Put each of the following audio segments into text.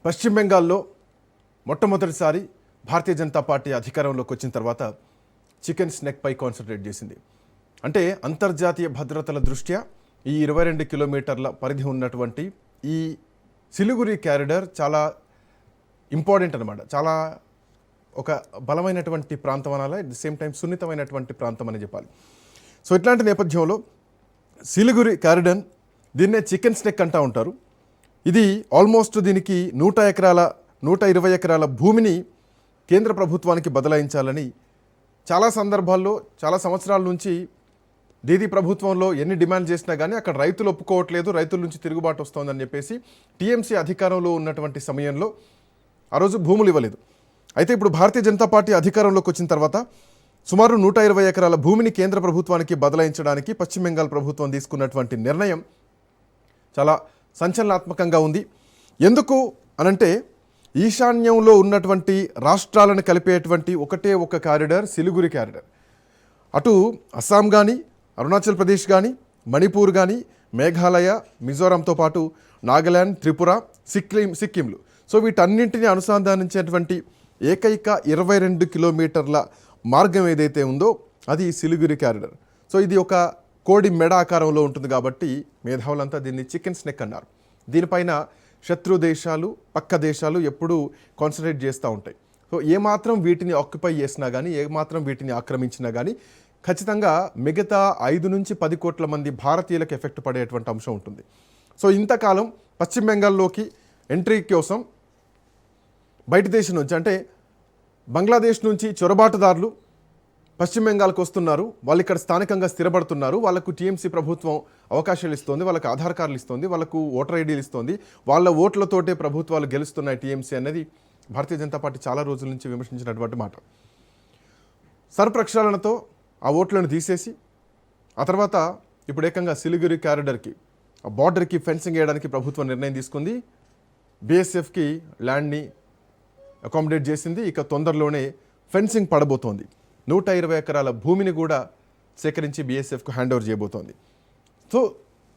పశ్చిమ బెంగాల్లో మొట్టమొదటిసారి భారతీయ జనతా పార్టీ అధికారంలోకి వచ్చిన తర్వాత చికెన్ స్నెక్పై కాన్సన్ట్రేట్ చేసింది. అంటే అంతర్జాతీయ భద్రతల దృష్ట్యా ఈ 22 కిలోమీటర్ల పరిధి ఉన్నటువంటి ఈ సిలిగురి క్యారిడార్ చాలా ఇంపార్టెంట్ అనమాట. చాలా ఒక బలమైనటువంటి ప్రాంతం అనాలి, అట్ ది సేమ్ టైం సున్నితమైనటువంటి ప్రాంతం అని చెప్పాలి. సో ఇట్లాంటి నేపథ్యంలో సిలిగురి క్యారిడార్ దీన్నే చికెన్ స్నెక్ అంటూ ఉంటారు. ఇది ఆల్మోస్ట్ దీనికి 120 ఎకరాల భూమిని కేంద్ర ప్రభుత్వానికి బదలాయించాలని చాలా సందర్భాల్లో చాలా సంవత్సరాల నుంచి దీదీ ప్రభుత్వంలో ఎన్ని డిమాండ్ చేసినా కానీ అక్కడ రైతులు ఒప్పుకోవట్లేదు, రైతుల నుంచి తిరుగుబాటు వస్తోందని చెప్పేసి టీఎంసీ అధికారంలో ఉన్నటువంటి సమయంలో ఆ రోజు భూములు ఇవ్వలేదు. అయితే ఇప్పుడు భారతీయ జనతా పార్టీ అధికారంలోకి వచ్చిన తర్వాత సుమారు 120 ఎకరాల భూమిని కేంద్ర ప్రభుత్వానికి బదలాయించడానికి పశ్చిమ బెంగాల్ ప్రభుత్వం తీసుకున్నటువంటి నిర్ణయం చాలా సంచలనాత్మకంగా ఉంది. ఎందుకు అనంటే ఈశాన్యంలో ఉన్నటువంటి రాష్ట్రాలను కలిపేటువంటి ఒకటే ఒక కారిడార్ సిలిగురి కారిడార్. అటు అస్సాం కానీ, అరుణాచల్ ప్రదేశ్ కానీ, మణిపూర్ కానీ, మేఘాలయ, మిజోరాంతో పాటు నాగాల్యాండ్, త్రిపుర, సిక్కింలు. సో వీటన్నింటినీ అనుసంధానించేటువంటి ఏకైక 22 కిలోమీటర్ల మార్గం ఏదైతే ఉందో అది సిలిగురి కారిడార్. సో ఇది ఒక కోడి మెడ ఆకారంలో ఉంటుంది కాబట్టి మేధావులంతా దీన్ని చికెన్ స్నెక్ అన్నారు. దీనిపైన శత్రు దేశాలు, పక్క దేశాలు ఎప్పుడూ కాన్సన్ట్రేట్ చేస్తూ ఉంటాయి. సో ఏమాత్రం వీటిని ఆక్యుపై చేసినా కానీ, ఏమాత్రం వీటిని ఆక్రమించినా కానీ ఖచ్చితంగా మిగతా 5 నుంచి 10 కోట్ల మంది భారతీయులకు ఎఫెక్ట్ పడేటువంటి అంశం ఉంటుంది. సో ఇంతకాలం పశ్చిమ బెంగాల్లోకి ఎంట్రీ కోసం బయట దేశం నుంచి అంటే బంగ్లాదేశ్ నుంచి చొరబాటుదారులు పశ్చిమ బెంగాల్కి వస్తున్నారు. వాళ్ళు ఇక్కడ స్థానికంగా స్థిరపడుతున్నారు. వాళ్ళకు టీఎంసీ ప్రభుత్వం అవకాశాలు ఇస్తుంది, వాళ్ళకు ఆధార్ కార్డులు ఇస్తుంది, వాళ్ళకు ఓటర్ ఐడీలు ఇస్తుంది. వాళ్ళ ఓట్లతోటే ప్రభుత్వాలు గెలుస్తున్నాయి టీఎంసీ అనేది భారతీయ జనతా పార్టీ చాలా రోజుల నుంచి విమర్శించినటువంటి మాట. సర్ప్రక్షాళనతో ఆ ఓట్లను తీసేసి ఆ తర్వాత ఇప్పుడు ఏకంగా సిలిగురి కారిడార్కి ఆ బార్డర్కి ఫెన్సింగ్ వేయడానికి ప్రభుత్వం నిర్ణయం తీసుకుంది. బీఎస్ఎఫ్కి ల్యాండ్ని అకామిడేట్ చేసింది. ఇక తొందరలోనే ఫెన్సింగ్ పడబోతోంది. 120 ఎకరాల భూమిని కూడా సేకరించి బీఎస్ఎఫ్కు హ్యాండ్ ఓవర్ చేయబోతోంది. సో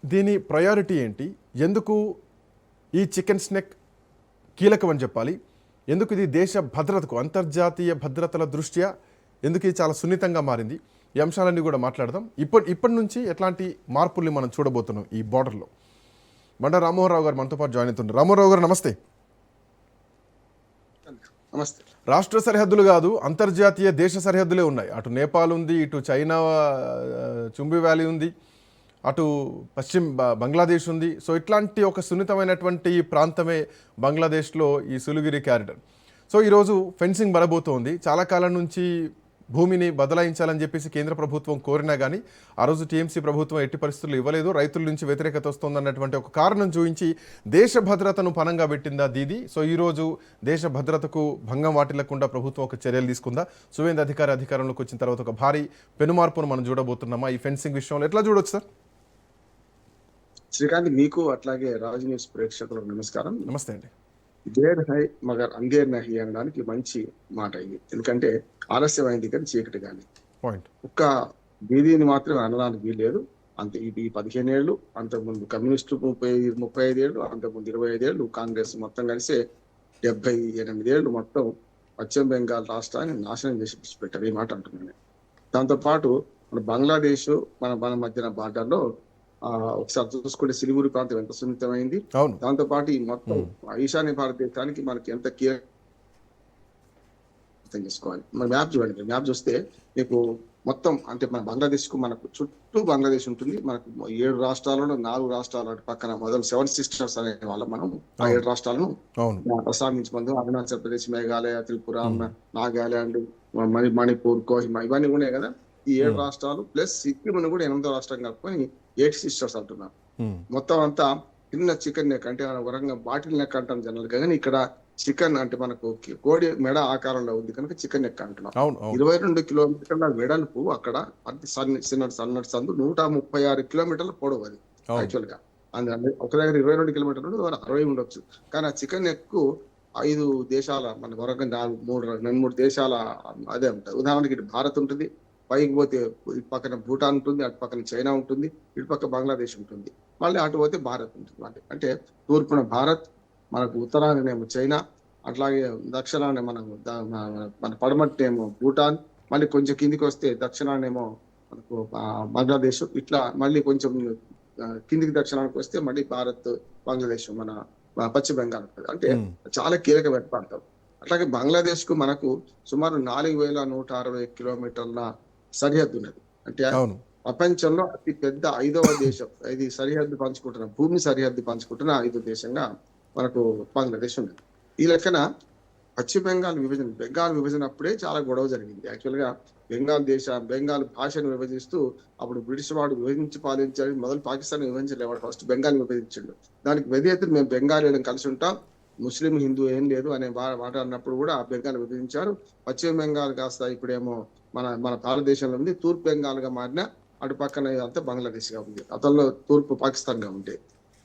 దీని ప్రయారిటీ ఏంటి, ఎందుకు ఈ చికెన్ స్నెక్ కీలకం అని చెప్పాలి, ఎందుకు ఇది దేశ భద్రతకు, అంతర్జాతీయ భద్రతల దృష్ట్యా ఎందుకు ఇది చాలా సున్నితంగా మారింది, ఈ అంశాలన్నీ కూడా మాట్లాడదాం. ఇప్పటి నుంచి ఎట్లాంటి మార్పుల్ని మనం చూడబోతున్నాం ఈ బార్డర్లో. బండ రామ్మోహన్ రావు గారు మనతో పాటు జాయిన్ అవుతున్నారు. రామ్మోహన్ రావు గారు నమస్తే. నమస్తే. రాష్ట్ర సరిహద్దులు కాదు, అంతర్జాతీయ దేశ సరిహద్దులే ఉన్నాయి. అటు నేపాల్ ఉంది, ఇటు చైనా చుంబి వ్యాలీ ఉంది, అటు బంగ్లాదేశ్ ఉంది. సో ఇట్లాంటి ఒక సున్నితమైనటువంటి ప్రాంతమే బంగ్లాదేశ్లో ఈ సిలిగురి కారిడార్. సో ఈరోజు ఫెన్సింగ్ పడబోతోంది. చాలా కాలం నుంచి భూమిని బదలాయించాలని చెప్పేసి కేంద్ర ప్రభుత్వం కోరినా కానీ ఆ రోజు టీఎంసీ ప్రభుత్వం ఎట్టి పరిస్థితులు ఇవ్వలేదు. రైతుల నుంచి వ్యతిరేకత వస్తుందన్నటువంటి ఒక కారణం చూపించి దేశ భద్రతను పనంగా పెట్టిందా దీది. సో ఈరోజు దేశ భద్రతకు భంగం వాటిల్లకుండా ప్రభుత్వం ఒక చర్యలు తీసుకుందా. సువేంద్ర అధికారంలోకి వచ్చిన తర్వాత ఒక భారీ పెనుమార్పును మనం చూడబోతున్నామా ఈ ఫెన్సింగ్ విషయంలో, ఎట్లా చూడొచ్చు సార్? శ్రీకాంత్, మీకు అట్లాగే రాజు న్యూస్ ప్రేక్షకులకు నమస్కారం. నమస్తే అండి. దేర్ హై మగర్ అందేర్ నహి అనడానికి మంచి మాట ఇది. ఎందుకంటే ఆలస్యమైంది కానీ చీకటి కానీ పాయింట్ ఒక్క దీదీని మాత్రమే అనడానికి వీల్లేదు. అంత ఇది 15 ఏళ్ళు, అంతకుముందు కమ్యూనిస్టు 35 ఏళ్ళు, అంతకుముందు 25 ఏళ్ళు, కాంగ్రెస్ మొత్తం కలిసి 78 ఏళ్ళు మొత్తం పశ్చిమ బెంగాల్ రాష్ట్రాన్ని నాశనం చేసి పెట్టారు. ఈ మాట అంటున్నాను. దాంతోపాటు మన బంగ్లాదేశ్ మన మధ్యన బార్డర్లో ఒకసారి చూసుకుంటే సిలిగురి ప్రాంతం ఎంత సున్నితమైంది. దాంతో పాటు ఈ మొత్తం ఈశాన్య భారతదేశానికి మనకి ఎంత అర్థం చేసుకోవాలి. మన మ్యాప్ చూడండి. మ్యాప్ చూస్తే మీకు మొత్తం అంటే మన బంగ్లాదేశ్ కు మనకు చుట్టూ బంగ్లాదేశ్ ఉంటుంది. మనకు 7 రాష్ట్రాలలో 4 రాష్ట్రాల పక్కన మొదలు 7 సిస్టర్స్ అనే వాళ్ళం మనం. ఆ 7 రాష్ట్రాలను ప్రస్తావించి ముందు అరుణాచల్ ప్రదేశ్, మేఘాలయ, త్రిపుర, నాగాలాండ్, మణిపూర్, కోహిమా ఇవన్నీ ఉన్నాయి కదా. ఈ 7 రాష్ట్రాలు ప్లస్ సిక్కిం కూడా 8వ రాష్ట్రం కలుపుకొని 8 సిస్టర్స్ అంటున్నారు. మొత్తం అంతా చిన్న చికెన్ నెక్ అంటే వరంగా బాటిల్ నెక్ అంటాం జనరల్ గా, కానీ ఇక్కడ చికెన్ అంటే మనకు కోడి మెడ ఆకారంలో ఉంది కనుక చికెన్ నెక్ అంటున్నాం. 22 కిలోమీటర్ల వెడల్పు, అక్కడ అతి సన్నటి సందు 136 కిలోమీటర్ల పొడవు అది యాక్చువల్ గా. అందుకని ఒక దగ్గర 22 కిలోమీటర్లు 60 ఉండొచ్చు, కానీ ఆ చికెన్ నెక్ 5 దేశాల మన వరంగా 3 దేశాల అదే ఉంటుంది. ఉదాహరణకి ఇటు భారత్ ఉంటుంది, పైకి పోతే ఇటు పక్కన భూటాన్ ఉంటుంది, అటు పక్కన చైనా ఉంటుంది, ఇటు పక్క బంగ్లాదేశ్ ఉంటుంది, మళ్ళీ అటు పోతే భారత్ ఉంటుంది. అంటే తూర్పున భారత్, మనకు ఉత్తరానేమో చైనా, అట్లాగే దక్షిణాన్ని మన పడమటినేమో భూటాన్, మళ్ళీ కొంచెం కిందికి వస్తే దక్షిణాన్నేమో మనకు బంగ్లాదేశ్, ఇట్లా మళ్ళీ కొంచెం కిందికి దక్షిణానికి వస్తే మళ్ళీ భారత్, బంగ్లాదేశ్, మన పశ్చిమ బెంగాల్ ఉంటుంది. అంటే చాలా కీలకమైన ప్రాంతం. అట్లాగే బంగ్లాదేశ్ కు మనకు సుమారు 4160 కిలోమీటర్ల సరిహద్దు ఉన్నది. అంటే ప్రపంచంలో అతి పెద్ద 5వ దేశం, ఇది సరిహద్దు పంచుకుంటున్న భూమి సరిహద్దు పంచుకుంటున్న 5వ దేశంగా మనకు బంగ్లాదేశ్ ఉన్నది. ఈ లెక్కన పశ్చిమ బెంగాల్ విభజన అప్పుడే చాలా గొడవ జరిగింది. యాక్చువల్ గా బెంగాల్ భాషను విభజిస్తూ అప్పుడు బ్రిటిష్ వాడు విభజించి పాలించాడు. మొదలు పాకిస్తాన్ విభజించలేవాడు, ఫస్ట్ బెంగాల్ విభజించాడు. దానికి విధేయతలు మేము బెంగాలీలను కలిసి ఉంటాం, ముస్లిం హిందూ ఏం లేదు అనే మాట అన్నప్పుడు కూడా బెంగాల్ విభజించారు. పశ్చిమ బెంగాల్ కాస్త ఇప్పుడేమో మన భారతదేశంలో ఉంది. తూర్పు బెంగాల్ గా మారిన అటు పక్కన అంతా బంగ్లాదేశ్ గా ఉంది. అతనిలో తూర్పు పాకిస్తాన్ గా ఉంటే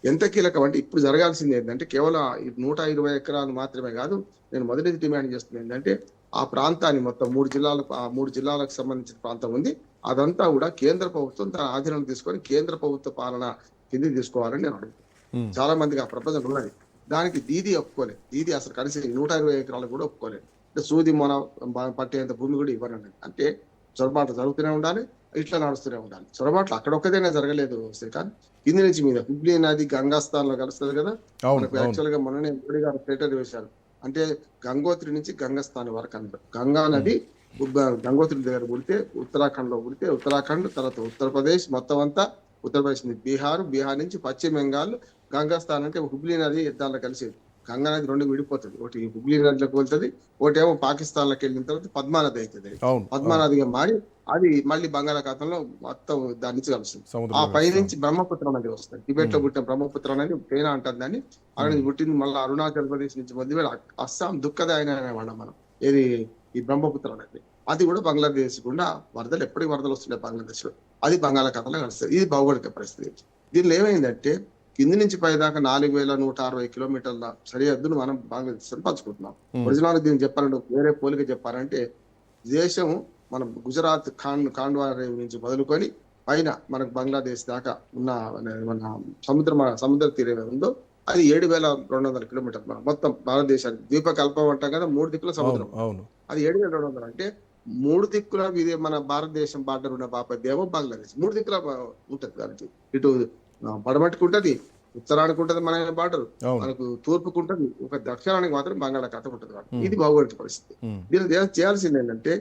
ఎంత కీలకం అంటే ఇప్పుడు జరగాల్సింది ఏంటంటే కేవలం 120 ఎకరాలు మాత్రమే కాదు. నేను మొదటి డిమాండ్ చేస్తుంది ఏంటంటే ఆ ప్రాంతాన్ని మొత్తం 3 జిల్లాలకు సంబంధించిన ప్రాంతం ఉంది, అదంతా కూడా కేంద్ర ప్రభుత్వం తన ఆధీనం తీసుకొని కేంద్ర ప్రభుత్వ పాలన కింద తీసుకోవాలని నేను అడుగుతాను. చాలా మందికి ఆ ప్రపోజల్ ఉన్నది. దానికి దీది ఒప్పుకోలేదు. దీది అసలు కలిసి 120 ఎకరాలు కూడా ఒప్పుకోలేదు. అంటే సూది మొన పట్టేంత భూమి కూడా ఇవ్వనండి. అంటే చొరబాట్లు జరుగుతూనే ఉండాలి, ఇట్లా నడుస్తూనే ఉండాలి. చొరబాట్లు అక్కడొక్కదైనా జరగలేదు శ్రీకాంత్, కింది నుంచి మీద హుబ్లీ నది గంగాస్థాన్ లో కలుస్తుంది కదా. మనకు యాక్చువల్ గా మొన్ననే మోడీ గారు స్టేటర్ వేశారు. అంటే గంగోత్రి నుంచి గంగస్థాన్ వరకు అన్నారు. గంగా నది గంగోత్రి దగ్గర పుడితే ఉత్తరాఖండ్ లో పుడితే ఉత్తరాఖండ్, తర్వాత ఉత్తరప్రదేశ్, మొత్తం అంతా ఉత్తరప్రదేశ్ నుంచి బీహార్ నుంచి పశ్చిమ బెంగాల్, గంగాస్థాన్ అంటే హుబ్లీ నది దాంట్లో కలిసేది. గంగా నది 2 విడిపోతుంది, ఒకటి హుబ్లీ నదిలోకి వెళ్తుంది, ఒకటేమో పాకిస్తాన్ లోకి వెళ్ళిన తర్వాత పద్మానది అవుతుంది. పద్మానదిగా మారి అది మళ్ళీ బంగాళాఖాతంలో మొత్తం దాని నుంచి కలుస్తుంది. ఆ పై నుంచి బ్రహ్మపుత్ర నది వస్తుంది. టిబెట్ లో పుట్టిన బ్రహ్మపుత్ర నది చైనా అంటుంది దాన్ని. అక్కడ నుంచి పుట్టింది మళ్ళీ అరుణాచల్ ప్రదేశ్ నుంచి మొదలు అస్సాం దుఃఖదాయన అనేవాళ్ళం మనం. ఏది ఈ బ్రహ్మపుత్ర నది, అది కూడా బంగ్లాదేశ్ గుండా వరదలు ఎప్పటికి వరదలు వస్తున్నాయి బంగ్లాదేశ్ లో, అది బంగాళాఖాతంలో కలుస్తుంది. ఇది భౌగోళిక పరిస్థితి. దీనిలో ఏమైందంటే కింది నుంచి పై దాకా 4160 కిలోమీటర్ల సరిహద్దును మనం బంగ్లాదేశ్ పంచుకుంటున్నాం. ఒరిజినల్ దీన్ని చెప్పాలంటే వేరే పోలిక చెప్పారంటే దేశం మన గుజరాత్ ఖాండ్వా నుంచి మొదలుకొని పైన మనకు బంగ్లాదేశ్ దాకా ఉన్న మన సముద్ర తీరం ఉందో అది 7200 కిలోమీటర్లు. మొత్తం భారతదేశానికి ద్వీపకల్పం అంటాం కదా, 3 దిక్కుల సముద్రం. అది 7200 అంటే 3 దిక్కుల ఇది మన భారతదేశం బార్డర్ ఉన్న బాపదేమో బంగ్లాదేశ్ 3 దిక్కుల ఉంటది. దానికి ఇటు పడమటికి ఉంటది, ఉత్తరానికి ఉంటది మన బార్డర్, మనకు తూర్పుకు ఉంటది, ఒక దక్షిణానికి మాత్రం బంగాళాఖాతం ఉంటది. ఇది భౌగోళిక పరిస్థితి. దీన్ని చేయాల్సింది ఏంటంటే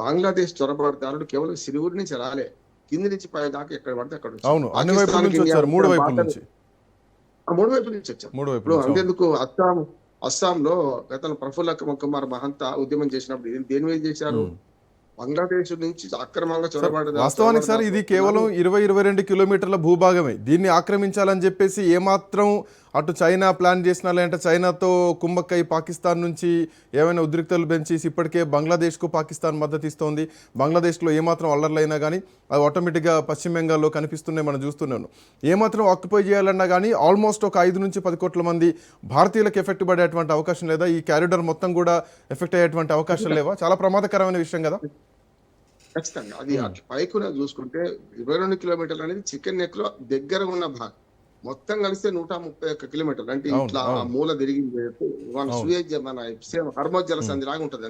బంగ్లాదేశ్ చొరబాటుదారుడు కేవలం సిరివురి నుంచి రాలే, కింది నుంచి పై దాకా ఎక్కడ పడితే అక్కడ 3 వైపుల నుంచి వచ్చారు. ఇప్పుడు అంతేందుకు అస్సాంలో గతంలో ప్రఫుల్ల కుమార్ మహంతా ఉద్యమం చేసినప్పుడు దేని మీద చేశారు? బంగ్లాదేశ్ నుంచి అక్రమంగా చొరబాటు. వాస్తవానికి సార్ ఇది కేవలం 22 కిలోమీటర్ల భూభాగమే. దీన్ని ఆక్రమించాలని చెప్పేసి ఏమాత్రం అటు చైనా ప్లాన్ చేసినా, లేదంటే చైనాతో కుమ్మక్కై పాకిస్తాన్ నుంచి ఏమైనా ఉద్రిక్తలు పెంచి ఇప్పటికే బంగ్లాదేశ్కు పాకిస్తాన్ మద్దతు ఇస్తోంది. బంగ్లాదేశ్లో ఏమాత్రం అల్లర్లైనా కానీ అది ఆటోమేటిక్గా పశ్చిమ బెంగాల్లో కనిపిస్తున్నాయి, మనం చూస్తున్నాను. ఏమాత్రం ఆక్యుపై చేయాలన్నా కానీ ఆల్మోస్ట్ ఒక 5 నుంచి 10 కోట్ల మంది భారతీయులకు ఎఫెక్ట్ పడేటువంటి అవకాశం లేదా? ఈ క్యారిడార్ మొత్తం కూడా ఎఫెక్ట్ అయ్యేటువంటి అవకాశం లేవా? చాలా ప్రమాదకరమైన విషయం కదా. ఖచ్చితంగా అది పైకున చూసుకుంటే 22 కిలోమీటర్లు అనేది చికెన్ నెక్ లో దగ్గర ఉన్న భాగం, మొత్తం కలిస్తే 131 కిలోమీటర్లు. అంటే ఇట్లా మూల తిరిగింది మన హర్మోజ్ జల సంధి లాగా ఉంటది.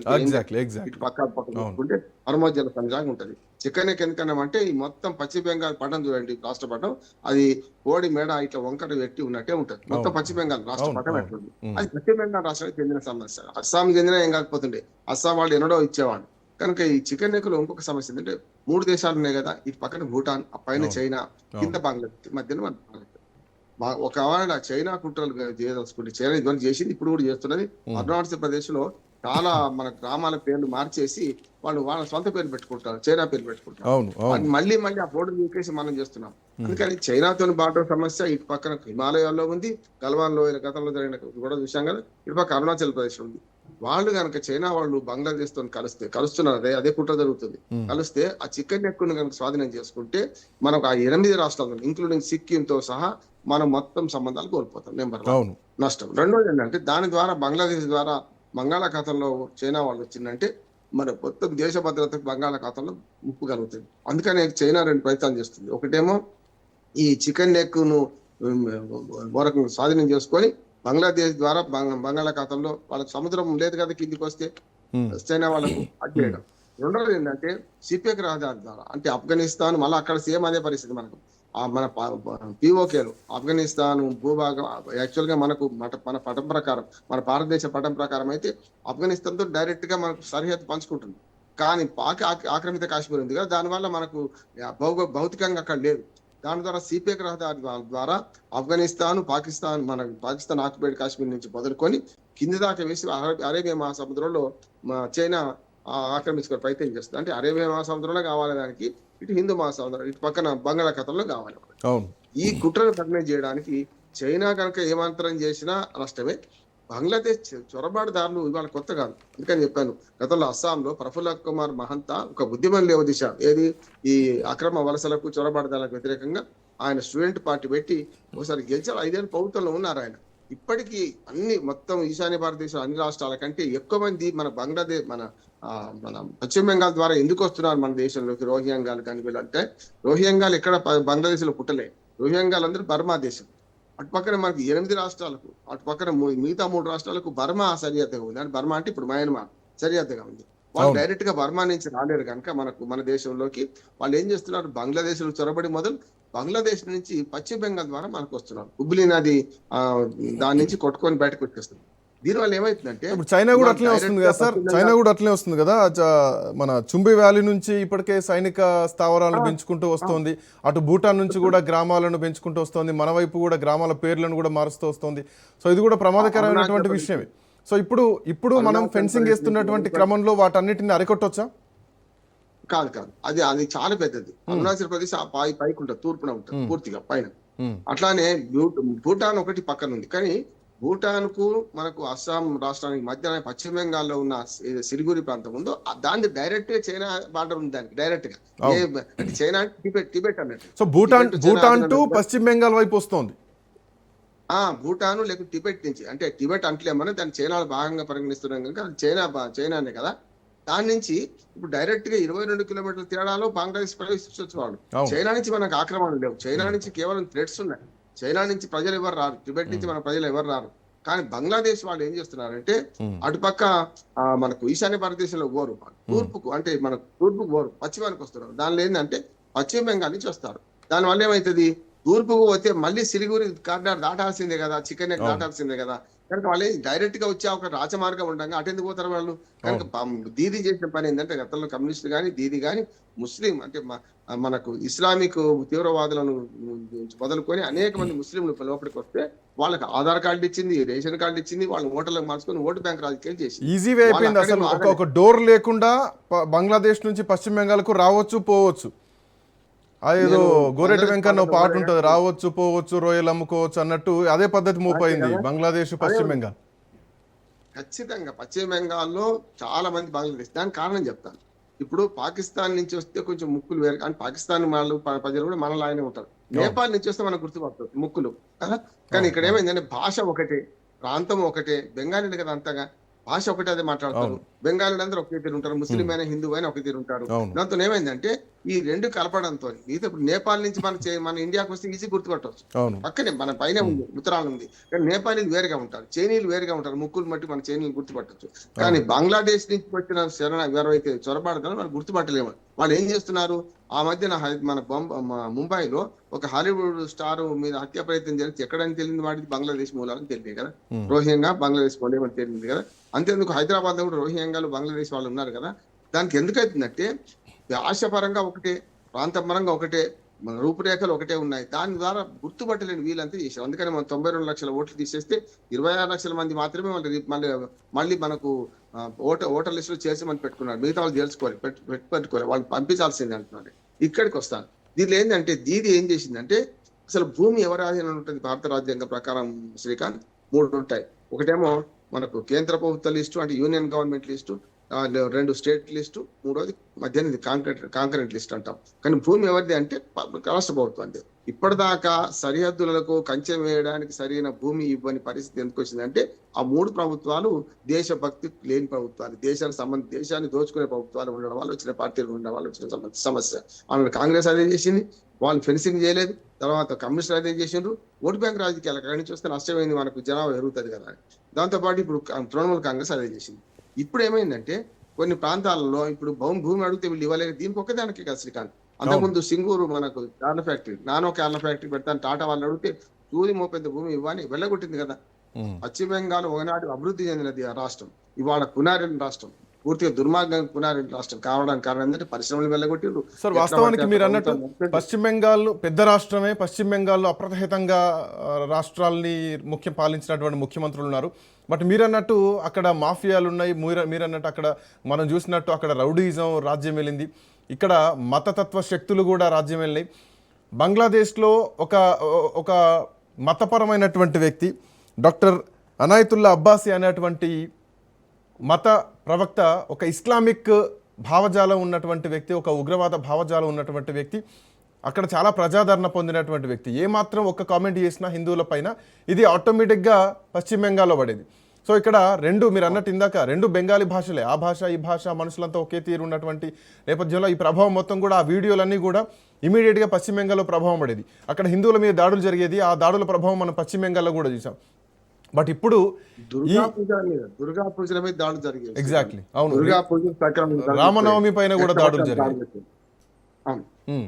ఇటు పక్క చూసుకుంటే హర్మోజ్ జల సంధి లాగా ఉంటది. చికెన్ నెక్ ఎందుకన్నామంటే ఈ మొత్తం పశ్చిమ బెంగాల్ పట్టణం చూడండి, రాష్ట్ర పట్టణం, అది కోడి మేడ ఇట్లా వంకట వెట్టి ఉన్నట్టే ఉంటది. మొత్తం పశ్చిమ బెంగాల్ రాష్ట్ర పట్టణం ఎట్లుంది, అది పశ్చిమ బెంగాల్ రాష్ట్రానికి చెందిన సమస్య. అస్సాం చెందిన ఏం కాకపోతుండే, అస్సాం వాళ్ళు ఎన్నడో ఇచ్చేవాళ్ళు. కనుక ఈ చికెన్ నెక్లో ఇంకొక సమస్య ఏంటంటే 3 దేశాలు ఉన్నాయి కదా, ఇటు పక్కన భూటాన్, ఆ పైన చైనా, కింద బంగ్లాదేశ్, మధ్యన మన ఒకవేళ చైనా కుట్రలు చేయదలుచుకుంటే చైనా ఇదివరకు చేసింది, ఇప్పుడు కూడా చేస్తున్నది. అరుణాచల్ ప్రదేశ్ లో చాలా మన గ్రామాల పేర్లు మార్చేసి వాళ్ళు వాళ్ళ సొంత పేరు పెట్టుకుంటారు, చైనా పేరు పెట్టుకుంటారు. మళ్ళీ ఆ బోర్డు చూకేసి మనం చేస్తున్నాం. అందుకని చైనాతో బార్డర్ సమస్య ఇటు పక్కన హిమాలయాల్లో ఉంది, గల్వాన్ లోయల గతంలో జరిగిన కూడా చూసాం కదా, ఇటు పక్క అరుణాచల్ ప్రదేశ్ ఉంది. వాళ్ళు కనుక చైనా వాళ్ళు బంగ్లాదేశ్ తో కలుస్తున్నారు, అదే కుట్ర జరుగుతుంది. కలిస్తే ఆ చికెన్ నెక్కును కనుక స్వాధీనం చేసుకుంటే మనకు ఆ 8 రాష్ట్రాలు ఇంక్లూడింగ్ సిక్కిం తో సహా మనం మొత్తం సంబంధాలు కోల్పోతాం. నెంబర్ 1 నష్టం. రెండోది ఏంటంటే దాని ద్వారా బంగ్లాదేశ్ ద్వారా బంగాళాఖాతంలో చైనా వాళ్ళు వచ్చిందంటే మన మొత్తం దేశ భద్రతకు బంగాళాఖాతంలో ముప్పు కలుగుతుంది. అందుకని చైనా 2 ప్రయత్నాలు చేస్తుంది. ఒకటేమో ఈ చికెన్ నెక్ ను స్వాధీనం చేసుకొని బంగ్లాదేశ్ ద్వారా బంగాళాఖాతంలో వాళ్ళకి సముద్రం లేదు కదా కిందికి వస్తే చైనా వాళ్ళకు అది చేయడం. రెండోది ఏంటంటే సిపిఎక్ రహదారి ద్వారా అంటే ఆఫ్ఘనిస్తాన్ మళ్ళీ అక్కడ సేమ్ అదే పరిస్థితి మనకు మన పిఓకేలు ఆఫ్ఘనిస్తాన్ భూభాగం యాక్చువల్ గా మనకు మన పటం ప్రకారం మన భారతదేశ పటం ప్రకారం అయితే ఆఫ్ఘనిస్తాన్ తో డైరెక్ట్ గా మనకు సరిహద్దు పంచుకుంటుంది. కానీ పాక్ ఆక్రమిత కాశ్మీర్ ఉంది కదా, దానివల్ల మనకు భౌతికంగా అక్కడ లేదు. దాని ద్వారా సిపిఎక్ రహదారి ద్వారా ఆఫ్ఘనిస్తాన్ పాకిస్తాన్ ఆక్యుపైడ్ కాశ్మీర్ నుంచి మొదలుకొని కింది దాకా వేసి అరేబియా మహాసముద్రంలో చైనా ఆక్రమించుకునే ప్రయత్నం చేస్తుంది. అంటే అరేబియా మహాసముద్రంలో కావాలి దానికి, ఇటు హిందూ మహాసముద్రం, ఇటు పక్కన బంగాళాఖాతంలో కావాలి. ఈ కుట్రను కఠినం చేయడానికి చైనా కనుక ఏమాంతరం చేసినా నష్టమే. బంగ్లాదేశ్ చొరబాటుదారులు ఇవాళ కొత్త కాదు. అందుకని చెప్పాను, గతంలో అస్సాంలో ప్రఫుల్ల కుమార్ మహంతా ఒక బుద్ధిమన్ లేవ దిశ ఏది ఈ అక్రమ వలసలకు చొరబాటుదారులకు వ్యతిరేకంగా ఆయన స్టూడెంట్ పార్టీ పెట్టి ఒకసారి గెలిచారు. 5 ఏళ్ళు ప్రభుత్వంలో ఉన్నారు ఆయన. ఇప్పటికీ మొత్తం ఈశాన్య భారతదేశం అన్ని రాష్ట్రాల కంటే ఎక్కువ మంది మన పశ్చిమ బెంగాల్ ద్వారా ఎందుకు వస్తున్నారు మన దేశంలోకి రోహింగ్యాలు కానీ వీళ్ళంటే, రోహింగ్యాలు ఎక్కడ బంగ్లాదేశ్ లో పుట్టలే. రోహింగ్యాలు అందరూ బర్మా దేశం. అటు పక్కన మనకి 8 రాష్ట్రాలకు, అటు పక్కన మిగతా 3 రాష్ట్రాలకు బర్మా సరిహద్దుగా ఉంది. అంటే బర్మా అంటే ఇప్పుడు మయన్మార్ సరిహద్దుగా ఉంది. వాళ్ళు డైరెక్ట్ గా బర్మా నుంచి రాలేరు కనుక మన దేశంలోకి వాళ్ళు ఏం చేస్తున్నారు, బంగ్లాదేశ్ లో చొరబడి మొదలు బంగ్లాదేశ్ నుంచి పశ్చిమ బెంగాల్ ద్వారా మనకు వస్తున్నారు. హుబ్లీ నది దాని నుంచి కొట్టుకొని బయటకు వచ్చేస్తుంది. దీనివల్ల ఏమైతుందంటే చైనా కూడా అట్లనే వస్తుంది కదా సార్, చైనా కూడా అట్లనే వస్తుంది కదా. మన చుంబి వ్యాలీ నుంచి ఇప్పటికే సైనిక స్థావరాలను పెంచుకుంటూ వస్తుంది, అటు భూటాన్ నుంచి కూడా గ్రామాలను పెంచుకుంటూ వస్తుంది, మన వైపు కూడా గ్రామాల పేర్లను కూడా మారుస్తూ వస్తుంది. సో ఇది కూడా ప్రమాదకరమైనటువంటి విషయమే. సో ఇప్పుడు మనం ఫెన్సింగ్ వేస్తున్నటువంటి క్రమంలో వాటన్నిటిని అరికొట్టొచ్చా? కాదు అది చాలా పెద్దది. అరుణాచల్ ప్రదేశ్ పైకి ఉంటుంది, తూర్పున ఉంటుంది పూర్తిగా పైన. అట్లానే భూటాన్ ఒకటి పక్కన ఉంది. కానీ భూటాన్ కు మనకు అస్సాం రాష్ట్రానికి మధ్య పశ్చిమ బెంగాల్లో ఉన్న సిలిగురి ప్రాంతం ఉందో దాన్ని డైరెక్ట్ గా చైనా బార్డర్ ఉంది దానికి డైరెక్ట్ గా. అంటే చైనా టిబెట్ అన్నట్టు. సో భూటాన్ టు పశ్చిమ బెంగాల్ వైపు వస్తుంది. భూటాన్ లేకపోతే టిబెట్ నుంచి, అంటే టిబెట్ అంటలేమని దాన్ని చైనా భాగంగా పరిగణిస్తున్నాం కనుక చైనానే కదా. దాని నుంచి ఇప్పుడు డైరెక్ట్ గా 22 కిలోమీటర్ల తేడాలో బంగ్లాదేశ్ ప్రవేశించవచ్చు. వాళ్ళు చైనా నుంచి మనకు ఆక్రమణలు లేవు. చైనా నుంచి కేవలం థ్రెట్స్ ఉన్నాయి. చైనా నుంచి ప్రజలు ఎవరు రారు, టిబెట్ నుంచి మన ప్రజలు ఎవరు రారు. కానీ బంగ్లాదేశ్ వాళ్ళు ఏం చేస్తున్నారంటే అటుపక్క మనకు ఈశాన్య భారతదేశంలో ఓరు, తూర్పుకు అంటే మనకు తూర్పుకు ఓరు, పశ్చిమానికి వస్తున్నారు. దానిలో ఏంటంటే పశ్చిమ బెంగాల్ నుంచి వస్తారు. దానివల్ల ఏమవుతుంది, తూర్పుకు పోతే మళ్ళీ సిలిగురి కారిడార్ దాటాల్సిందే కదా, చికెన్ నెక్ దాటాల్సిందే కదా. కనుక వాళ్ళు డైరెక్ట్ గా వచ్చే ఒక రాజమార్గం ఉండగా అటెందుకు పోతారు వాళ్ళు. కనుక దీది చేసిన పని ఏంటంటే గతంలో కమ్యూనిస్టులు కానీ దీది కానీ ముస్లిం అంటే మనకు ఇస్లామిక్ తీవ్రవాదులను మొదలుకొని అనేక మంది ముస్లింలు లోపలికి వస్తే వాళ్ళకి ఆధార్ కార్డు ఇచ్చింది, రేషన్ కార్డు ఇచ్చింది, వాళ్ళని ఓటర్లకు మార్చుకొని ఓటు బ్యాంక్ రాజకీయం చేసి ఈజీ వే అయిపోయింది. అసలు ఒక డోర్ లేకుండా బంగ్లాదేశ్ నుంచి పశ్చిమ బెంగాల్ కు రావచ్చు పోవచ్చు. అదేదో గోరెటి వెంకన్న పాట ఉంటుంది, రావచ్చు పోవచ్చు రొయ్యలు అమ్ముకోవచ్చు అన్నట్టు అదే పద్ధతి మూపైంది బంగ్లాదేశ్ పశ్చిమ బెంగాల్. ఖచ్చితంగా పశ్చిమ బెంగాల్లో చాలా మంది బంగ్లాదేశ్. దానికి కారణం చెప్తాను. ఇప్పుడు పాకిస్తాన్ నుంచి వస్తే కొంచెం ముక్కులు వేరు, కానీ పాకిస్తాన్ వాళ్ళు ప్రజలు కూడా మనలాగానే ఉంటారు. నేపాల్ నుంచి వస్తే మనకు గుర్తుపడతారు ముక్కులు కదా. కానీ ఇక్కడ ఏమైందంటే భాష ఒకటే, ప్రాంతం ఒకటే, బెంగాలీలు కదా అంతగా భాష ఒకటే అదే మాట్లాడతారు. బెంగాలీలు అందరూ ఒకే తీరు ఉంటారు, ముస్లిం అయినా హిందూ అయినా ఒకే తీరు ఉంటారు. దాంతో ఏమైందంటే ఈ రెండు కలపడంతో మిగతా ఇప్పుడు నేపాల్ నుంచి మన ఇండియాకి వస్తే ఈజీ గుర్తుపట్టవచ్చు. పక్కనే మన పైన ఉంది, ఉత్తరాలు ఉంది. కానీ నేపాలీలు వేరుగా ఉంటారు, చైనీలు వేరుగా ఉంటారు. ముక్కులు బట్టి మన చైనీలు గుర్తుపట్టవచ్చు. కానీ బంగ్లాదేశ్ నుంచి వచ్చిన ఎవరైతే చొరబాడుతారో మనం గుర్తుపట్టలేము. వాళ్ళు ఏం చేస్తున్నారు, ఆ మధ్యన మన ముంబైలో ఒక హాలీవుడ్ స్టార్ మీద హత్య ప్రయత్నం జరిగితే ఎక్కడని తెలియదు, వాడికి బంగ్లాదేశ్ మూలాలని తెలియదు కదా. రోహింగ్యా బంగ్లాదేశ్ మూలేమని తెలియదు కదా. అంతేందుకు హైదరాబాద్ లో కూడా రోహింగ్యాలు బంగ్లాదేశ్ వాళ్ళు ఉన్నారు కదా. దానికి ఎందుకు అవుతుందంటే భాషపరంగా ఒకటే, ప్రాంతపరంగా ఒకటే, మన రూపురేఖలు ఒకటే ఉన్నాయి. దాని ద్వారా గుర్తుపట్టలేని వీళ్ళంతా చేశారు. అందుకని మనం 92 లక్షల ఓట్లు తీసేస్తే 26 లక్షల మంది మాత్రమే మళ్ళీ మనకు ఓటర్ లిస్ట్ లో చేసి మనం పెట్టుకున్నారు. మిగతా వాళ్ళు తెలుసుకోవాలి, పెట్టుకోవాలి, వాళ్ళు పంపించాల్సిందే అంటున్నారు. ఇక్కడికి వస్తాను. దీనిలో ఏంటంటే దీది ఏం చేసిందంటే అసలు భూమి ఎవరి ఆధీనంలో ఉంటుంది భారత రాజ్యాంగం ప్రకారం శ్రీకాంత్? 3 ఉంటాయి. ఒకటేమో మనకు కేంద్ర ప్రభుత్వ లిస్టు అంటే union government list, 2 state list, మూడోది మధ్యాహ్నం కాంకరెంట్ లిస్ట్ అంటాం. కానీ భూమి ఎవరిది అంటే రాష్ట్ర ప్రభుత్వం. ఇప్పటిదాకా సరిహద్దులకు కంచె వేయడానికి సరైన భూమి ఇవ్వని పరిస్థితి ఎందుకు వచ్చిందంటే ఆ 3 ప్రభుత్వాలు దేశభక్తి లేని ప్రభుత్వాలు, దేశాన్ని దోచుకునే ప్రభుత్వాలు ఉండడం వల్ల వచ్చిన పార్టీలు ఉండడం వల్ల వచ్చిన సమస్య. ఆమె కాంగ్రెస్ అదే చేసింది, వాళ్ళు ఫెన్సింగ్ చేయలేదు. తర్వాత కమ్యూనిస్టులు అదే చేసిండ్రు. ఓటు బ్యాంక్ రాజకీయాలు అక్కడి నుంచి వస్తే నష్టమైంది, మనకు జనాభా పెరుగుతుంది కదా. దాంతోపాటు ఇప్పుడు తృణమూల్ కాంగ్రెస్ అదే చేసింది. ఇప్పుడు ఏమైందంటే కొన్ని ప్రాంతాలలో ఇప్పుడు భూమి అడిగితే వీళ్ళు ఇవ్వలేదు. దీనికి ఒక్కదానికి కదా శ్రీకాంత్. అంతకుముందు సింగూరు మనకు కార్ల ఫ్యాక్టరీ, నానో కార్ల ఫ్యాక్టరీ పెడతాను టాటా వాళ్ళు అడిగితే సూది మోపెద్ద భూమి ఇవ్వని వెళ్ళగొట్టింది కదా. పశ్చిమ బెంగాల్ ఒకనాడు అభివృద్ధి చెందినది ఆ రాష్ట్రం, ఇవాళ కునారెడ్డి రాష్ట్రం, పూర్తిగా దుర్మార్గం కునారెడ్డి రాష్ట్రం కావడానికి కారణం ఏంటంటే పరిశ్రమలు వెళ్ళగొట్టిండ్రు. సార్, వాస్తవానికి మీరు అన్నట్టు పశ్చిమ బెంగాల్ పెద్ద రాష్ట్రమే. పశ్చిమ బెంగాల్లో అప్రతిహితంగా రాష్ట్రాల్ని పాలించినటువంటి ముఖ్యమంత్రులు ఉన్నారు. బట్ మీరు అన్నట్టు అక్కడ మాఫియాలు ఉన్నాయి. మీరు అన్నట్టు అక్కడ మనం చూసినట్టు అక్కడ రౌడీయిజం రాజ్యం వెళ్ళింది. ఇక్కడ మతతత్వ శక్తులు కూడా రాజ్యం వెళ్ళినాయి. బంగ్లాదేశ్లో ఒక మతపరమైనటువంటి వ్యక్తి డాక్టర్ అనాయతుల్లా అబ్బాసి అనేటువంటి మత ప్రవక్త, ఒక ఇస్లామిక్ భావజాలం ఉన్నటువంటి వ్యక్తి, ఒక ఉగ్రవాద భావజాలం ఉన్నటువంటి వ్యక్తి, అక్కడ చాలా ప్రజాదరణ పొందినటువంటి వ్యక్తి. ఏమాత్రం ఒక కామెంట్ చేసినా హిందువుల పైన ఇది ఆటోమేటిక్గా పశ్చిమ బెంగాల్లో పడేది. సో ఇక్కడ మీరు అన్నట్టు ఇందాక 2 బెంగాలీ భాషలే, ఆ భాష ఈ భాష, మనుషులంతా ఒకే తీరు ఉన్నటువంటి నేపథ్యంలో ఈ ప్రభావం మొత్తం కూడా ఆ వీడియోలన్నీ కూడా ఇమీడియట్గా పశ్చిమ బెంగాల్లో ప్రభావం పడేది. అక్కడ హిందువుల మీద దాడులు జరిగేది. ఆ దాడుల ప్రభావం మనం పశ్చిమ బెంగాల్లో కూడా చూసాం. బట్ ఇప్పుడు దుర్గా పూజల మీద దాడులు జరిగాయి. ఎగ్జాక్ట్లీ, అవును. దుర్గా పూజ రామనవమి పైన కూడా దాడులు జరిగాయి. అవును.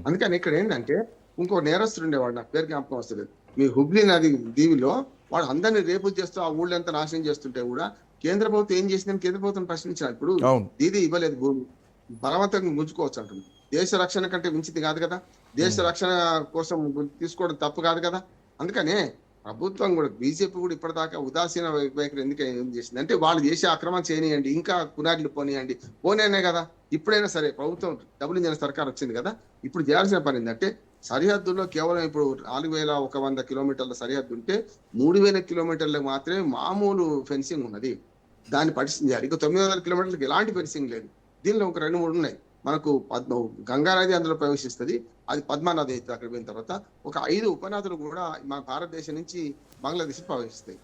అందుకని ఇక్కడ ఏంటంటే ఇంకో నేరస్తుడు ఉండేవాడు, నాకు పేరు జ్ఞాపకం వస్తలేదు. మీ హుబ్లీ నది దీవిలో వాడు అందరినీ రేపు చేస్తూ ఆ ఊళ్ళో ఎంత నాశనం చేస్తుంటే కూడా కేంద్ర ప్రభుత్వం ఏం చేసిందని కేంద్ర ప్రభుత్వం ప్రశ్నించారు. ఇప్పుడు దీది ఇవ్వలేదు భూమి, బలవంతంగా గుంజుకోవచ్చు అంటుంది. దేశ రక్షణ కంటే మించింది కాదు కదా, దేశ రక్షణ కోసం తీసుకోవడం తప్పు కాదు కదా. అందుకనే ప్రభుత్వం కూడా, బీజేపీ కూడా ఇప్పటిదాకా ఉదాసీన వైఖరి ఎందుకు ఏం చేసింది అంటే వాళ్ళు చేసే అక్రమం చేయనియండి, ఇంకా కునారిలు పోనీనే కదా. ఇప్పుడైనా సరే ప్రభుత్వం డబుల్ ఇంజన్ సర్కార్ వచ్చింది కదా, ఇప్పుడు చేయాల్సిన పని ఏంటంటే సరిహద్దుల్లో కేవలం ఇప్పుడు 4100 కిలోమీటర్ల సరిహద్దు ఉంటే 3000 కిలోమీటర్లకు మాత్రమే మామూలు ఫెన్సింగ్ ఉన్నది. దాన్ని పరిశీలించాలి. ఇక 900 కిలోమీటర్లకు ఎలాంటి ఫెన్సింగ్ లేదు. దీనిలో ఒక 2-3 ఉన్నాయి. మనకు గంగా నది అందులో ప్రవేశిస్తుంది, అది పద్మా నది అయితే అక్కడ పోయిన తర్వాత ఒక 5 ఉపనదులు కూడా మన భారతదేశం నుంచి బంగ్లాదేశ్ ప్రవేశిస్తాయి.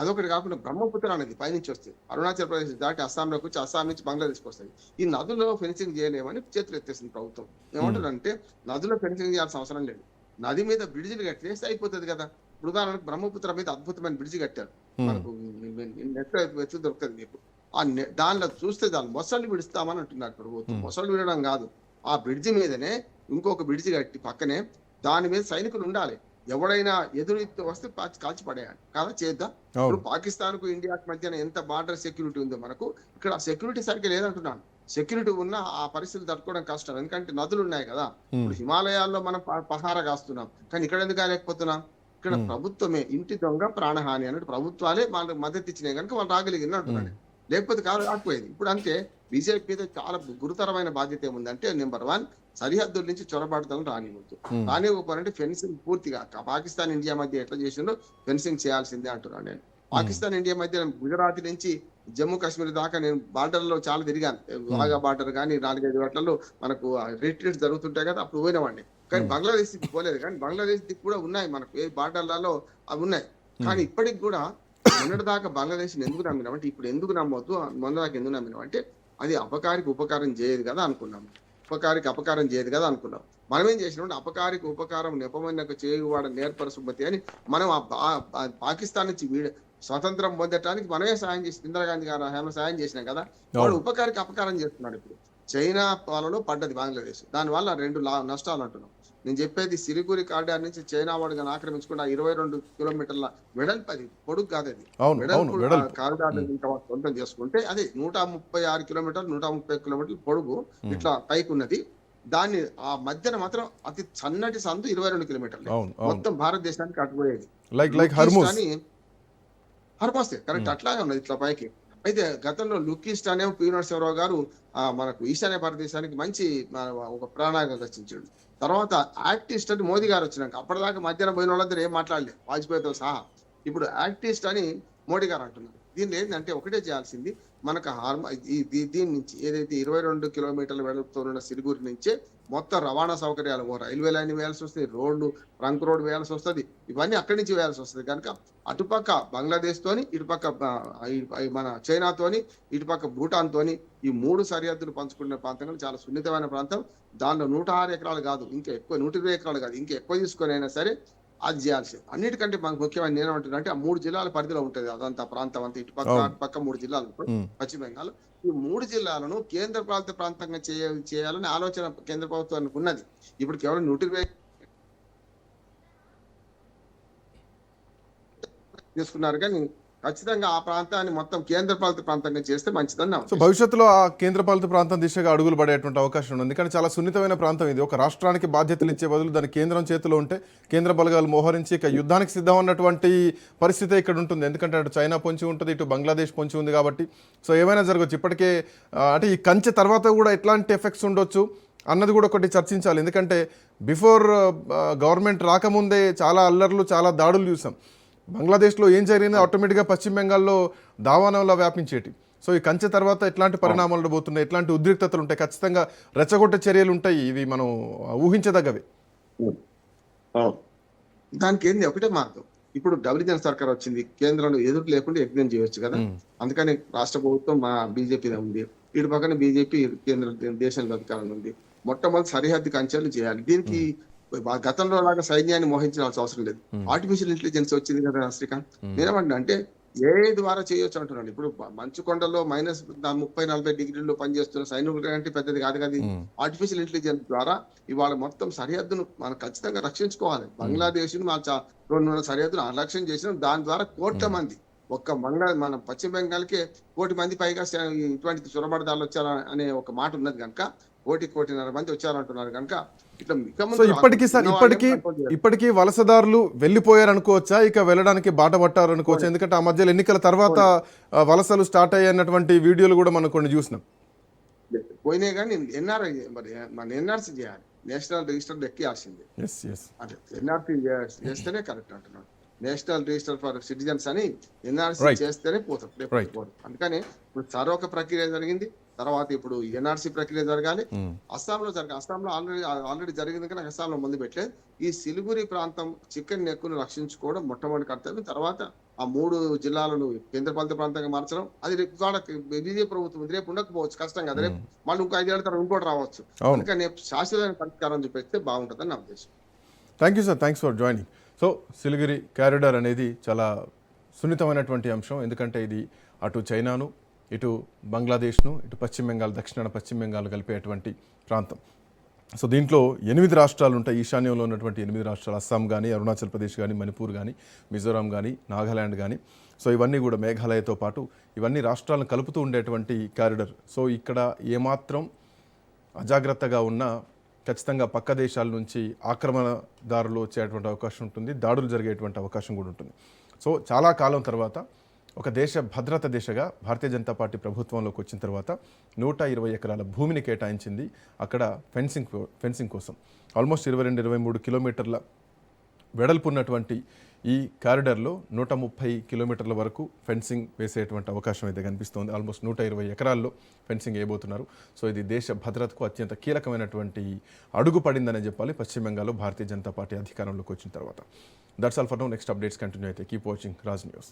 అదొకటి కాకుండా బ్రహ్మపుత్ర అనేది పైనుంచి వస్తాయి, అరుణాచల్ ప్రదేశ్ దాటి అస్సాంలోకి వచ్చి అస్సాం నుంచి బంగ్లాదేశ్కి వస్తాయి. ఈ నదుల్లో ఫెన్సింగ్ చేయలేమని చేతులు ఎత్తేసింది ప్రభుత్వం. ఏమంటారంటే నదులో ఫెన్సింగ్ చేయాల్సిన అవసరం లేదు, నది మీద బ్రిడ్జిలు కట్టేస్తే అయిపోతుంది కదా. ఇప్పుడు ఉదాహరణకు బ్రహ్మపుత్ర మీద అద్భుతమైన బ్రిడ్జి కట్టారు, మనకు నెట్ వెతుకు దొరుకుతుంది మీకు. దానిలో చూస్తే దాన్ని మొసళ్ళు విడుస్తామని అంటున్నారు ప్రభుత్వం. మొసళ్ళు విడడం కాదు, ఆ బ్రిడ్జి మీదనే ఇంకొక బ్రిడ్జి కట్టి పక్కనే దాని మీద సైనికులు ఉండాలి. ఎవడైనా ఎదురు వస్తే కాల్చి పడేయాలి కదా, చేద్దాం. ఇప్పుడు పాకిస్తాన్ కు ఇండియాకి మధ్యన ఎంత బార్డర్ సెక్యూరిటీ ఉందో మనకు ఇక్కడ సెక్యూరిటీ సరిగ్గా లేదంటున్నాను. సెక్యూరిటీ ఉన్నా ఆ పరిస్థితులు తట్టుకోవడం కష్టం, ఎందుకంటే నదులు ఉన్నాయి కదా. ఇప్పుడు హిమాలయాల్లో మనం పహారా కాస్తున్నాం, కానీ ఇక్కడ ఎందుకు కాలేకపోతున్నాం? ఇక్కడ ప్రభుత్వమే ఇంటి దొంగ ప్రాణహాని అన్నట్టు ప్రభుత్వాలే వాళ్ళకి మద్దతు ఇచ్చినాయి కనుక వాళ్ళు రాగలిగింది అంటున్నాడు. లేకపోతే రాకపోయేది. ఇప్పుడు అంటే బీజేపీ మీద చాలా గురుతరమైన బాధ్యత ఏముందంటే, నెంబర్ 1 సరిహద్దుల నుంచి చొరబాటుదలను రానివ్వకపోవాలంటే ఫెన్సింగ్ పూర్తిగా పాకిస్తాన్ ఇండియా మధ్య ఎట్లా చేసిందో ఫెన్సింగ్ చేయాల్సిందే అంటున్నాను నేను. పాకిస్తాన్ ఇండియా మధ్య గుజరాత్ నుంచి జమ్మూ కాశ్మీర్ దాకా నేను బార్డర్ లో చాలా తిరిగాను. వాగా బార్డర్ కానీ 4-5 వాటిలలో మనకు రిట్రీట్స్ జరుగుతుంటాయి కదా, అప్పుడు పోయినవాడిని. కానీ బంగ్లాదేశ్ దిక్కు పోలేదు, కానీ బంగ్లాదేశ్ దిక్కు కూడా ఉన్నాయి మనకు, ఏ బార్డర్లలో అవి ఉన్నాయి. కానీ ఇప్పటికి కూడా మొన్నటి దాకా బంగ్లాదేశ్ ఎందుకు నమ్మినామంటే, ఇప్పుడు ఎందుకు నమ్మవద్దు, మొన్న దాకా ఎందుకు నమ్మినామంటే అది అపకారికి ఉపకారం చేయదు కదా అనుకున్నాము, ఉపకారికి అపకారం చేయదు కదా అనుకున్నాం. మనం ఏం చేసినామంటే అపకారికి ఉపకారం నెపమైన చేయువాడ నేర్పర సుమతి అని మనం పాకిస్తాన్ నుంచి స్వతంత్రం పొందటానికి మనమే సాయం చేసి ఇందిరాగాంధీ గారు హేమ సాయం చేసినాం కదా, వాడు ఉపకారికి అపకారం చేస్తున్నాడు. ఇప్పుడు చైనా పాలలో పడ్డది బంగ్లాదేశ్, దానివల్ల 2 నష్టాలు అంటున్నాం. నేను చెప్పేది సిలిగురి కారిడార్ నుంచి చైనా వాడుగా ఆక్రమించుకున్న 22 కిలోమీటర్ల వెడల్పు, అది పొడుగు కాదు, అది వెడల్పు కారిడార్ సొంతం చేసుకుంటే అది 136 కిలోమీటర్లు 130 కిలోమీటర్లు పొడుగు ఇట్లా పైకి ఉన్నది. దాన్ని ఆ మధ్యన మాత్రం అతి సన్నటి సందు 22 కిలోమీటర్లు మొత్తం భారతదేశానికి అటుపోయేది. హర్మోస్ కరెక్ట్ అట్లాగే ఉన్నది ఇట్లా పైకి. అయితే గతంలో లుకిస్ట్ అనే పి నరసింహరావు గారు మనకు ఈశాన్య భారతదేశానికి మంచి ఒక ప్రణాళిక రచించాడు. తర్వాత యాక్టిస్ట్ అని మోదీ గారు వచ్చినాక అప్పటిదాకా మధ్యాహ్నం పోయిన వాళ్ళందరూ ఏం మాట్లాడలేదు వాజ్పేయితో సహా. ఇప్పుడు యాక్టిస్ట్ అని మోడీ గారు అంటున్నారు. దీనిలో ఏంటంటే ఒకటే చేయాల్సింది, మనకు దీని నుంచి ఏదైతే 22 కిలోమీటర్ల వెడల్పుతో ఉన్న సిలిగురి నుంచే మొత్తం రవాణా సౌకర్యాలు, రైల్వే లైన్ వేయాల్సి వస్తుంది, రోడ్లు, ట్రంక్ రోడ్ వేయాల్సి వస్తుంది, ఇవన్నీ అక్కడి నుంచి వేయాల్సి వస్తుంది. కనుక అటుపక్క బంగ్లాదేశ్ తోని, ఇటుపక్క మన చైనాతోని, ఇటుపక్క భూటాన్ తోని ఈ 3 సరిహద్దులు పంచుకున్న ప్రాంతంలో చాలా సున్నితమైన ప్రాంతం. దానిలో 106 ఎకరాలు కాదు, ఇంకా ఎక్కువ, 120 ఎకరాలు కాదు, ఇంకా ఎక్కువ తీసుకొని అయినా సరే అది చేయాల్సింది. అన్నిటికంటే మనకు ముఖ్యమైన నేనేమంటున్నా అంటే, ఆ 3 జిల్లాల పరిధిలో ఉంటుంది అదంతా ప్రాంతం అంతా, ఇటుపక్క అటుపక్క 3 జిల్లాలు పశ్చిమ బెంగాల్. ఈ 3 జిల్లాలను కేంద్ర పాలిత ప్రాంతంగా చేయాలని ఆలోచన కేంద్ర ప్రభుత్వానికి ఉన్నది. ఇప్పుడు కేవలం 120 తీసుకున్నారు, కానీ ఖచ్చితంగా ఆ ప్రాంతాన్ని మొత్తం కేంద్ర పాలిత ప్రాంతంగా చేస్తే మంచిదని నా సో ఉద్దేశం. భవిష్యత్తులో ఆ కేంద్రపాలిత ప్రాంతం దిశగా అడుగులు పడేటువంటి అవకాశం ఉంది. ఎందుకంటే చాలా సున్నితమైన ప్రాంతం ఇది. ఒక రాష్ట్రానికి బాధ్యతలు ఇచ్చే బదులు దాని కేంద్రం చేతిలో ఉంటే కేంద్ర బలగాలు మోహరించి ఇక యుద్ధానికి సిద్ధం అన్నటువంటి పరిస్థితి ఇక్కడ ఉంటుంది. ఎందుకంటే అటు చైనా పొంచి ఉంటుంది, ఇటు బంగ్లాదేశ్ పొంచి ఉంది కాబట్టి సో ఏమైనా జరగవచ్చు. ఇప్పటికే అంటే ఈ కంచె తర్వాత కూడా ఎట్లాంటి ఎఫెక్ట్స్ ఉండొచ్చు అన్నది కూడా ఒకటి చర్చించాలి. ఎందుకంటే బిఫోర్ గవర్నమెంట్ రాకముందే చాలా అల్లర్లు, చాలా దాడులు చూసాం. బంగ్లాదేశ్లో ఏం జరిగిందో ఆటోమేటిక్గా పశ్చిమ బెంగాల్లో దావానంలో వ్యాపించేటి. సో ఈ కంచె తర్వాత ఎట్లాంటి పరిణామాలు ఉండబోతున్నాయి, ఎట్లాంటి ఉద్రిక్తతలు ఉంటాయి, ఖచ్చితంగా రెచ్చగొట్టే చర్యలు ఉంటాయి. ఇవి మనం ఊహించదగ్గవి. దానికి ఏంది ఒకటే మార్గం, ఇప్పుడు డబ్ల్యూజన్ సర్కార్ వచ్చింది, కేంద్రంలో ఎదురు లేకుండా యజ్ఞం చేయొచ్చు కదా. అందుకని రాష్ట్ర ప్రభుత్వం మా బీజేపీ ఉంది, ఇటు పక్కన బీజేపీ కేంద్ర దేశంలో అధికారంలో ఉంది. మొట్టమొదటి సరిహద్దు కంచెలు చేయాలి. దీనికి గతంలో లాగా సైన్యాన్ని మోహించాల్సిన అవసరం లేదు. ఆర్టిఫిషియల్ ఇంటెలిజెన్స్ వచ్చింది కదా శ్రీకాంత్. నేనేమంటున్నా అంటే ఏ ద్వారా చేయొచ్చు అంటున్నాను. ఇప్పుడు మంచు కొండలో -30-40 డిగ్రీల్లో పనిచేస్తున్న సైనికుల కంటే పెద్దది కాదు కదా. ఆర్టిఫిషియల్ ఇంటెలిజెన్స్ ద్వారా ఇవాళ మొత్తం సరిహద్దును మనం ఖచ్చితంగా రక్షించుకోవాలి. బంగ్లాదేశ్ మన 200 సరిహద్దును నిర్లక్ష్యం చేసిన దాని ద్వారా కోట్ల మంది, మన పశ్చిమ బెంగాల్కే 1 కోటి మంది పైగా ఇటువంటి చొరబడదారులు వచ్చారు అనే ఒక మాట ఉన్నది కనుక 1.5 మంది వచ్చారంటున్నారు కనుక సో ఇప్పటికీ వలసదారులు వెళ్ళిపోయారు అనుకోవచ్చా, ఇక వెళ్ళడానికి బాట పట్టారు అనుకోవచ్చా? ఎందుకంటే ఆ మధ్యలో ఎన్నికల తర్వాత వలసలు స్టార్ట్ అయ్యన్నటువంటి వీడియోలు కూడా మనం కొన్ని చూసినాం. పోయినాయి కానీ ఎన్ఆర్ఐ మరి మన ఎన్ఆర్సీ చేయాలి, నేషనల్ రిజిస్టర్ ఎక్కియాల్సిందే. అదే ఎన్ఆర్సీ చేస్తేనే కరెక్ట్ అంటున్నాడు. నేషనల్ రిజిస్టర్ ఫర్ సిటిజన్స్ అని ఎన్ఆర్సీ చేస్తేనే పోతాం. అందుకని ఇప్పుడు సర్వక ప్రక్రియ జరిగింది, తర్వాత ఇప్పుడు ఎన్ఆర్సీ ప్రక్రియ జరగాలి. అస్సాంలో ఆల్రెడీ జరిగింది కానీ అస్సాంలో ముందు పెట్టలేదు. ఈ సిలిగురి ప్రాంతం చికెన్ నెక్కును రక్షించుకోవడం మొట్టమొదటి కర్తవ్యం. తర్వాత ఆ 3 జిల్లాలను కేంద్రపాలిత ప్రాంతంగా మార్చడం, అది బీజేపీ ప్రభుత్వం రేపు ఉండకపోవచ్చు, కష్టంగా. అదే రేపు మళ్ళీ ఇంకో 5 ఏళ్ళ తర్వాత ఇంకోటి రావచ్చు. అందుకని శాశ్వతమైన పరిష్కారం చూపిస్తే బాగుంటుందని నా ఉద్దేశం. Thank you sir, thanks for joining. So Siliguri corridor అనేది చాలా సున్నితమైనటువంటి అంశం. ఎందుకంటే ఇది అటు చైనాను, ఇటు బంగ్లాదేశ్ను, ఇటు పశ్చిమ బెంగాల్, దక్షిణాన పశ్చిమ బెంగాల్ కలిపేటువంటి ప్రాంతం. సో దీంట్లో 8 రాష్ట్రాలు ఉంటాయి. ఈశాన్యంలో ఉన్నటువంటి 8 రాష్ట్రాలు, అస్సాం కానీ, అరుణాచల్ ప్రదేశ్ కానీ, మణిపూర్ కానీ, మిజోరాం కానీ, నాగాల్యాండ్ కానీ, సో ఇవన్నీ కూడా మేఘాలయతో పాటు ఇవన్నీ రాష్ట్రాలను కలుపుతూ ఉండేటువంటి కారిడార్. సో ఇక్కడ ఏమాత్రం అజాగ్రత్తగా ఉన్నా ఖచ్చితంగా పక్క దేశాల నుంచి ఆక్రమణదారులు వచ్చేటువంటి అవకాశం ఉంటుంది, దాడులు జరిగేటువంటి అవకాశం కూడా ఉంటుంది. సో చాలా కాలం తర్వాత ఒక దేశ భద్రత దిశగా భారతీయ జనతా పార్టీ ప్రభుత్వంలోకి వచ్చిన తర్వాత 120 ఎకరాల భూమిని కేటాయించింది అక్కడ ఫెన్సింగ్ కోసం. ఆల్మోస్ట్ 22-23 కిలోమీటర్ల వెడల్పు ఉన్నటువంటి ఈ కారిడార్లో 130 కిలోమీటర్ల వరకు ఫెన్సింగ్ వేసేటువంటి అవకాశం అయితే కనిపిస్తోంది. ఆల్మోస్ట్ 120 ఎకరాల్లో ఫెన్సింగ్ వేయబోతున్నారు. సో ఇది దేశ భద్రతకు అత్యంత కీలకమైనటువంటి అడుగు పడిందని చెప్పాలి పశ్చిమ బెంగాల్లో భారతీయ జనతా పార్టీ అధికారంలోకి వచ్చిన తర్వాత. That's all for now. Next updates continue అయితే కీప్ వాచింగ్ రాజ్ న్యూస్.